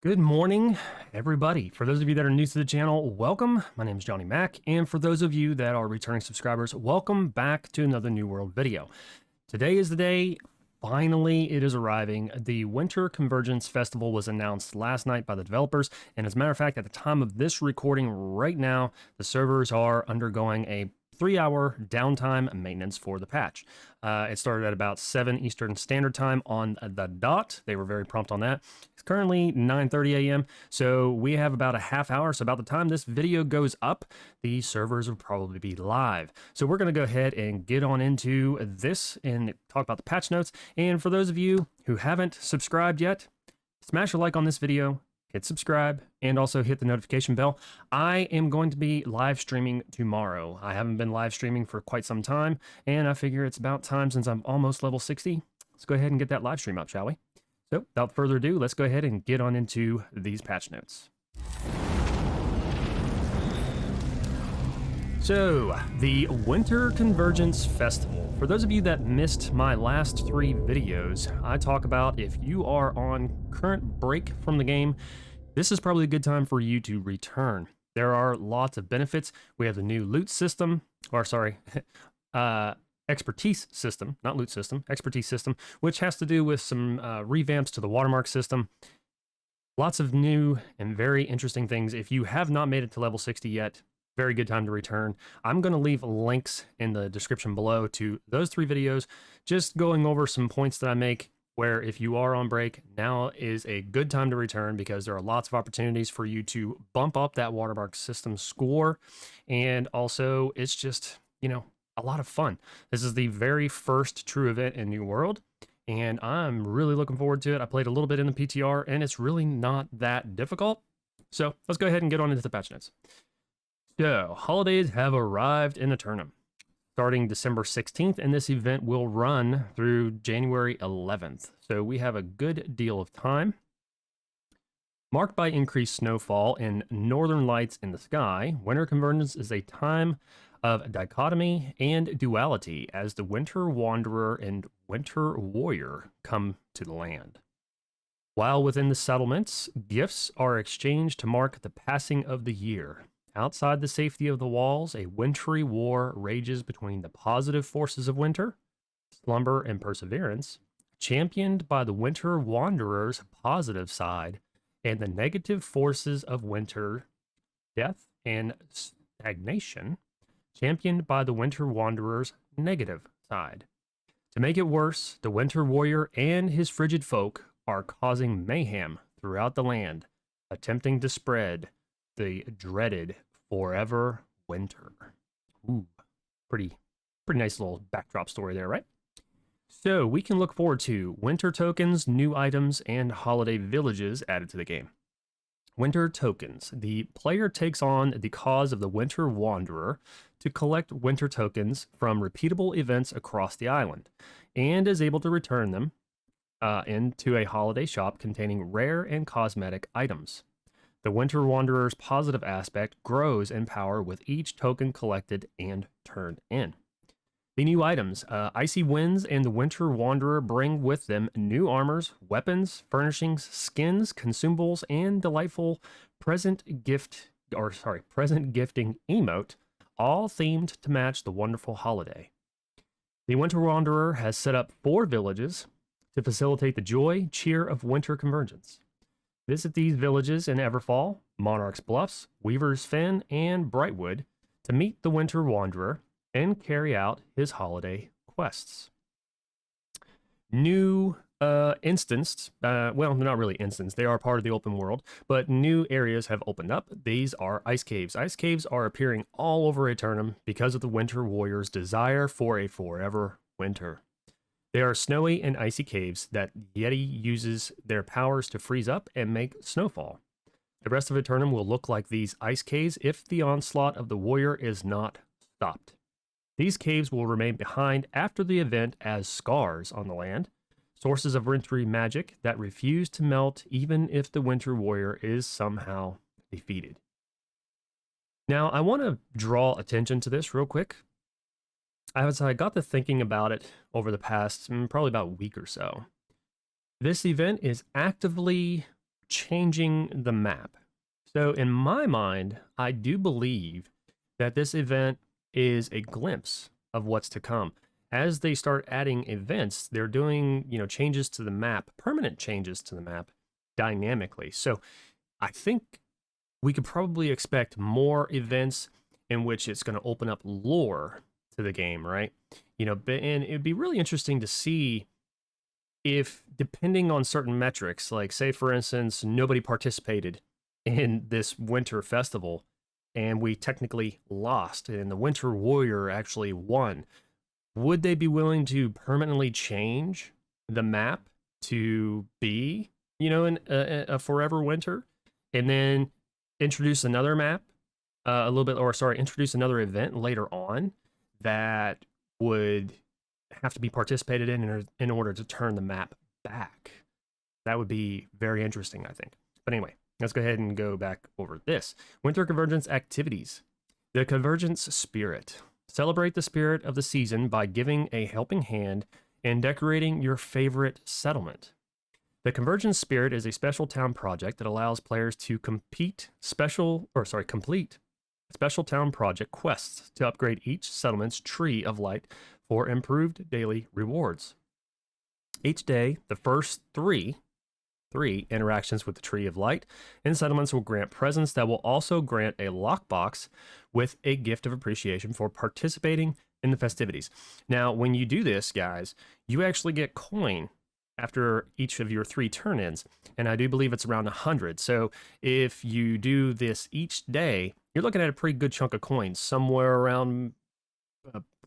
Good morning, everybody. For those of you that are new to the channel, welcome. My name is Johnny Mac, and for those of you that are returning subscribers, welcome back to another New World video. Today is the day. Finally, it is arriving. The Winter Convergence Festival was announced last night by the developers, and as a matter of fact, at the time of this recording right now, the servers are undergoing a 3-hour downtime maintenance for the patch. It started at about 7 Eastern Standard Time on the dot. They were very prompt on that. It's currently 9:30 a.m., so we have about a half hour. So about the time this video goes up, the servers will probably be live. So we're going to go ahead and get on into this and talk about the patch notes. And for those of you who haven't subscribed yet, smash a like on this video, hit subscribe, and also hit the notification bell. I am going to be live streaming tomorrow. I haven't been live streaming for quite some time, and I figure it's about time since I'm almost level 60. Let's go ahead and get that live stream up, shall we? So without further ado, let's go ahead and get on into these patch notes. So, the Winter Convergence Festival. For those of you that missed my last 3 videos, I talk about if you are on current break from the game, this is probably a good time for you to return. There are lots of benefits. We have the new loot system, or sorry, expertise system, not loot system, expertise system, which has to do with some revamps to the watermark system. Lots of new and very interesting things. If you have not made it to level 60 yet, very good time to return. I'm going to leave links in the description below to those 3 videos, just going over some points that I make where if you are on break, now is a good time to return because there are lots of opportunities for you to bump up that watermark system score. And also it's just, a lot of fun. This is the very first true event in New World, and I'm really looking forward to it. I played a little bit in the PTR, and it's really not that difficult. So let's go ahead and get on into the patch notes. So, holidays have arrived in Eternum, starting December 16th, and this event will run through January 11th. So we have a good deal of time. Marked by increased snowfall and northern lights in the sky, Winter Convergence is a time of dichotomy and duality as the Winter Wanderer and Winter Warrior come to the land. While within the settlements, gifts are exchanged to mark the passing of the year. Outside the safety of the walls, a wintry war rages between the positive forces of winter, slumber and perseverance, championed by the Winter Wanderer's positive side, and the negative forces of winter, death and stagnation, championed by the Winter Wanderer's negative side. To make it worse, the Winter Warrior and his frigid folk are causing mayhem throughout the land, attempting to spread the dreaded forever winter. Ooh, pretty nice little backdrop story there, right? So we can look forward to winter tokens, new items, and holiday villages added to the game. Winter tokens. The player takes on the cause of the Winter Wanderer to collect winter tokens from repeatable events across the island, and is able to return them into a holiday shop containing rare and cosmetic items. The Winter Wanderer's positive aspect grows in power with each token collected and turned in. The new items, Icy Winds and the Winter Wanderer bring with them new armors, weapons, furnishings, skins, consumables, and delightful present gifting emote, all themed to match the wonderful holiday. The Winter Wanderer has set up 4 villages to facilitate the joy, cheer of Winter Convergence. Visit these villages in Everfall, Monarch's Bluffs, Weaver's Fen, and Brightwood to meet the Winter Wanderer and carry out his holiday quests. New instanced, well, they're not really instanced, they are part of the open world, but new areas have opened up. These are ice caves. Ice caves are appearing all over Eternum because of the Winter Warrior's desire for a forever winter. They are snowy and icy caves that Yeti uses their powers to freeze up and make snowfall. The rest of Eternum will look like these ice caves if the onslaught of the warrior is not stopped. These caves will remain behind after the event as scars on the land, sources of wintry magic that refuse to melt even if the Winter Warrior is somehow defeated. Now, I want to draw attention to this real quick. I got to thinking about it over the past probably about a week or so. This event is actively changing the map. So in my mind, I do believe that this event is a glimpse of what's to come. As they start adding events, they're doing, changes to the map, permanent changes to the map dynamically. So I think we could probably expect more events in which it's going to open up lore to the game, right? And it'd be really interesting to see if, depending on certain metrics, like say for instance, nobody participated in this winter festival and we technically lost and the Winter Warrior actually won, would they be willing to permanently change the map to be, a forever winter, and then introduce another map introduce another event later on that would have to be participated in order to turn the map back? That would be very interesting, I think. But anyway, let's go ahead and go back over this. Winter Convergence activities. The Convergence Spirit. Celebrate the spirit of the season by giving a helping hand and decorating your favorite settlement. The Convergence Spirit is a special town project that allows players to complete special town project quests to upgrade each settlement's tree of light for improved daily rewards. Each day, the first three interactions with the Tree of Light and settlements will grant presents that will also grant a lockbox with a gift of appreciation for participating in the festivities. Now, when you do this, guys, you actually get coin after each of your 3 turn-ins, and I do believe it's around 100. So if you do this each day, you're looking at a pretty good chunk of coins, somewhere around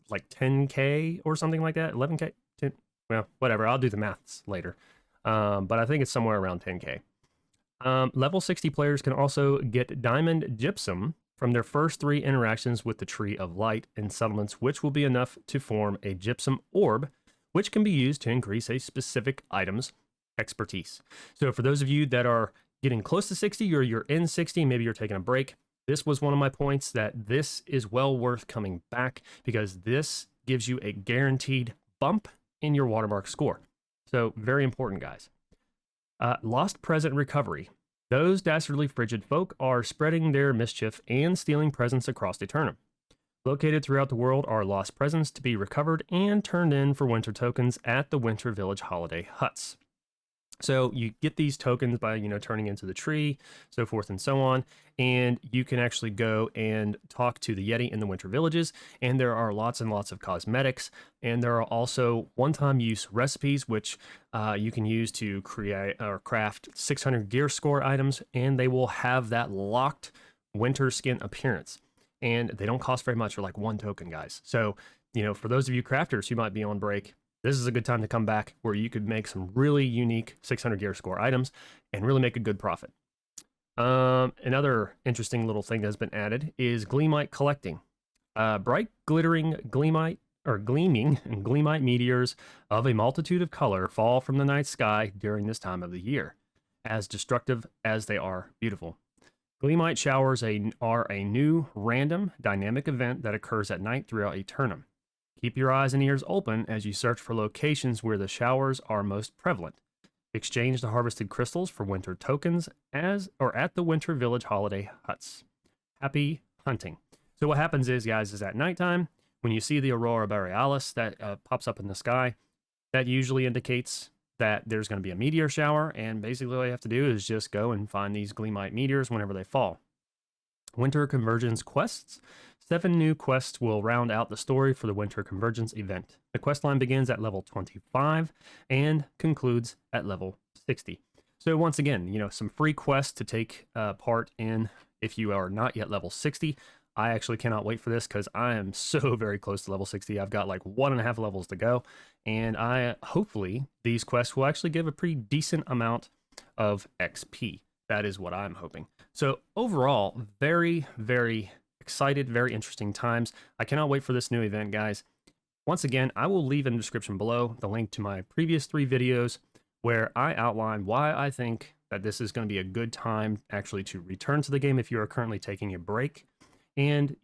like 10K or something like that, 11K, 10, well, whatever, I'll do the maths later. But I think it's somewhere around 10K. Level 60 players can also get diamond gypsum from their first 3 interactions with the Tree of Light and settlements, which will be enough to form a gypsum orb, which can be used to increase a specific item's expertise. So for those of you that are getting close to 60 or you're in 60, maybe you're taking a break, this was one of my points, that this is well worth coming back because this gives you a guaranteed bump in your watermark score. So very important, guys. Lost present recovery. Those dastardly frigid folk are spreading their mischief and stealing presents across Eternum. Located throughout the world are lost presents to be recovered and turned in for winter tokens at the Winter Village holiday huts. So you get these tokens by, turning into the tree, so forth and so on. And you can actually go and talk to the Yeti in the Winter Villages. And there are lots and lots of cosmetics. And there are also one-time use recipes, which you can use to create or craft 600 gear score items. And they will have that locked winter skin appearance. And they don't cost very much, or like 1 token, guys. So, for those of you crafters who might be on break, this is a good time to come back where you could make some really unique 600 gear score items and really make a good profit. Another interesting little thing that's been added is Gleamite collecting. Bright glittering gleaming gleamite meteors of a multitude of color fall from the night sky during this time of the year, as destructive as they are beautiful. Gleamite showers are a new random dynamic event that occurs at night throughout Eternum. Keep your eyes and ears open as you search for locations where the showers are most prevalent. Exchange the harvested crystals for winter tokens at the Winter Village holiday huts. Happy hunting. So what happens is, guys, is at nighttime, when you see the Aurora Borealis that pops up in the sky, that usually indicates that there's going to be a meteor shower, and basically all you have to do is just go and find these Gleamite meteors whenever they fall. Winter Convergence quests. 7 new quests will round out the story for the Winter Convergence event. The quest line begins at level 25 and concludes at level 60. So once again, some free quests to take part in if you are not yet level 60. I actually cannot wait for this because I am so very close to level 60. I've got like 1.5 levels to go, and hopefully these quests will actually give a pretty decent amount of XP. That is what I'm hoping. So overall, very, very excited, very interesting times. I cannot wait for this new event, guys. Once again, I will leave in the description below the link to my previous 3 videos where I outline why I think that this is going to be a good time actually to return to the game if you are currently taking a break. And,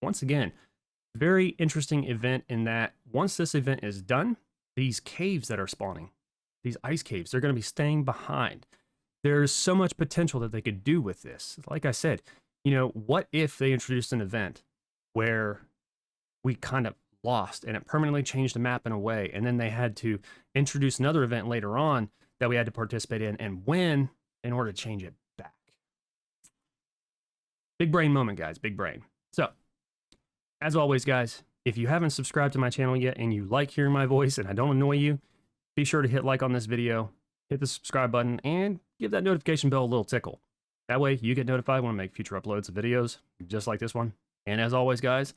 once again, very interesting event in that once this event is done, these caves that are spawning, these ice caves, they're going to be staying behind. there's so much potential that they could do with this. Like I said, what if they introduced an event where we kind of lost and it permanently changed the map in a way, and then they had to introduce another event later on that we had to participate in and win in order to change it back. Big brain moment, guys, big brain. So, as always, guys, if you haven't subscribed to my channel yet and you like hearing my voice and I don't annoy you, be sure to hit like on this video, hit the subscribe button, and give that notification bell a little tickle. That way you get notified when I make future uploads of videos just like this one. And as always, guys,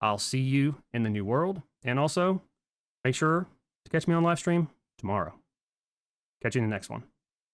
I'll see you in the new world. And also, make sure to catch me on live stream tomorrow. Catch you in the next one.